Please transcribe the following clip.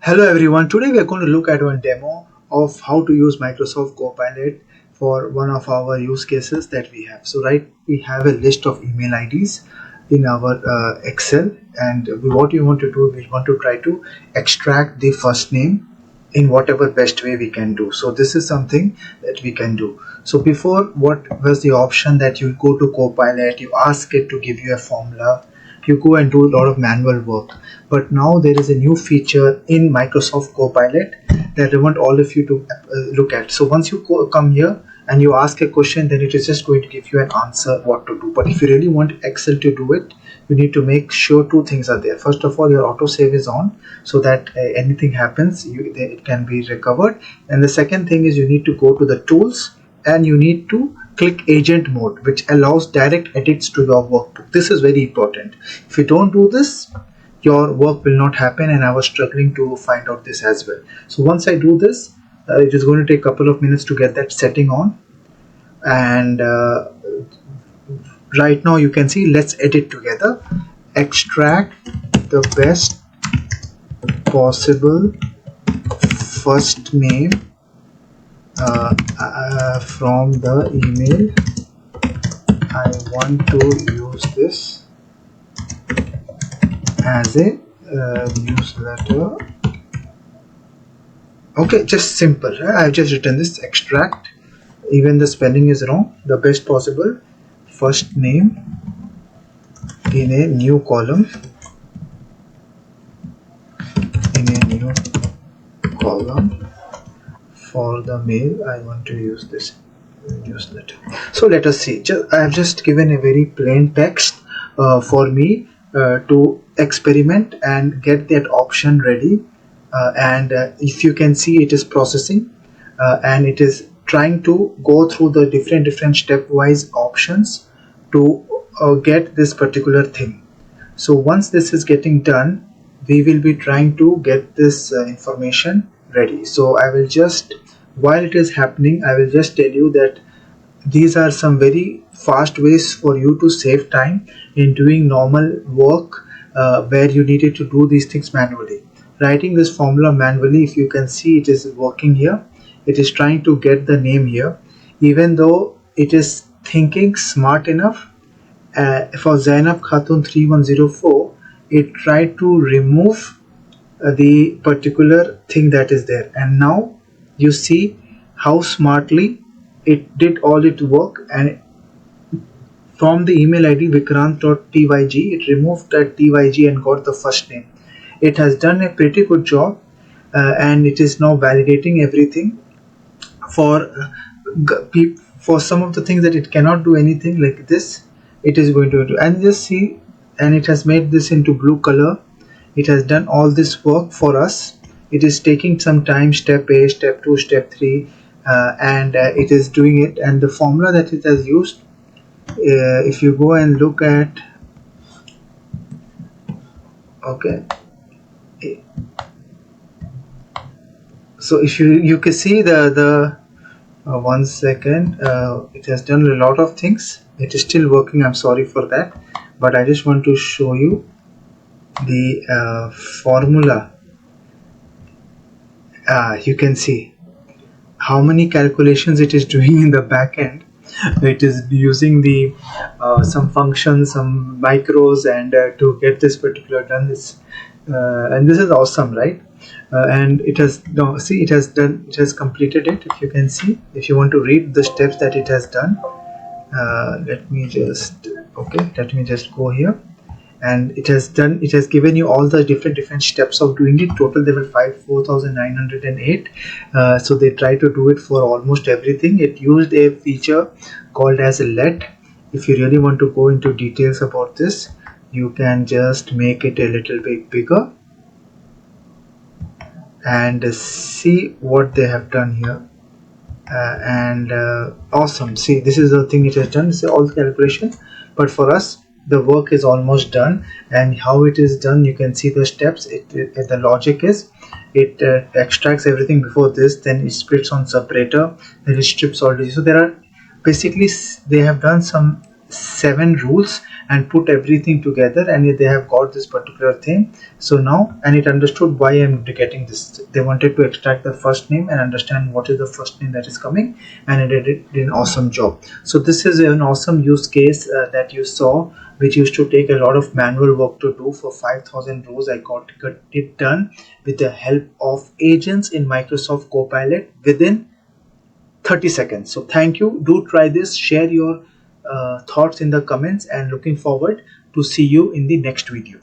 Hello everyone, today we are going to look at one demo of how to use Microsoft Copilot for one of our use cases that we have. So we have a list of email IDs in our Excel, and what we want to do, we want to try to extract the first name in whatever best way we can do. So this is something that we can do. So before, what was the option that you go to Copilot, you ask it to give you a formula, you go and do a lot of manual work. But now there is a new feature in Microsoft Copilot that I want all of you to look at. So once you come here and you ask a question, then it is just going to give you an answer what to do. But if you really want Excel to do it, you need to make sure two things are there. First of all, your autosave is on, so that anything happens, it can be recovered. And the second thing is you need to go to the tools and you need to click agent mode, which allows direct edits to your workbook. This is very important. If you don't do this, your work will not happen, and I was struggling to find out this as well. So once I do this, it is going to take a couple of minutes to get that setting on. And right now you can see, let's edit together. Extract the best possible first name from the email. I want to use this as a newsletter. Okay, just simple. I've just written this: extract, even the spelling is wrong, the best possible first name in a new column. For the mail, I want to use this newsletter. So let us see. I have just given a very plain text for me to experiment and get that option ready. And if you can see, it is processing and it is trying to go through the different stepwise options to get this particular thing. So once this is getting done, we will be trying to get this information ready. So I will just, while it is happening, I will just tell you that these are some very fast ways for you to save time in doing normal work where you needed to do these things manually. Writing this formula manually, if you can see, it is working here. It is trying to get the name here, even though it is thinking smart enough. For Zainab Khatun 3104, it tried to remove the particular thing that is there, and now you see how smartly it did all its work. And from the email ID vikrant.tyg, it removed that tyg and got the first name. It has done a pretty good job, and it is now validating everything. For some of the things that it cannot do anything like this, it is going to do. And just see, and it has made this into blue color. It has done all this work for us. It is taking some time, step A, step 2, step 3, and it is doing it. And the formula that it has used, if you go and look at, okay, so if you can see the 1 second, it has done a lot of things. It is still working, I'm sorry for that, but I just want to show you the formula. You can see how many calculations it is doing in the back end. It is using the some functions, some micros, and to get this particular done. This and this is awesome, right? And it has it has done, it has completed it. If you can see, if you want to read the steps that it has done, let me just go here. And it has done, it has given you all the different steps of doing it. Total there were 4,908. So they try to do it for almost everything. It used a feature called as a let. If you really want to go into details about this, you can just make it a little bit bigger and see what they have done here. Awesome. See, this is the thing it has done. It's all the calculation, but for us the work is almost done. And how it is done, you can see the steps. The logic is, it extracts everything before this, then it splits on separator, then it strips all this. So there are basically, they have done some 7 rules and put everything together, and they have got this particular thing. So now, and it understood why I'm getting this. They wanted to extract the first name and understand what is the first name that is coming, and it did an awesome job. So this is an awesome use case that you saw, which used to take a lot of manual work to do. For 5,000 rows, I got it done with the help of agents in Microsoft Copilot within 30 seconds. So thank you. Do try this. Share your thoughts in the comments, and looking forward to see you in the next video.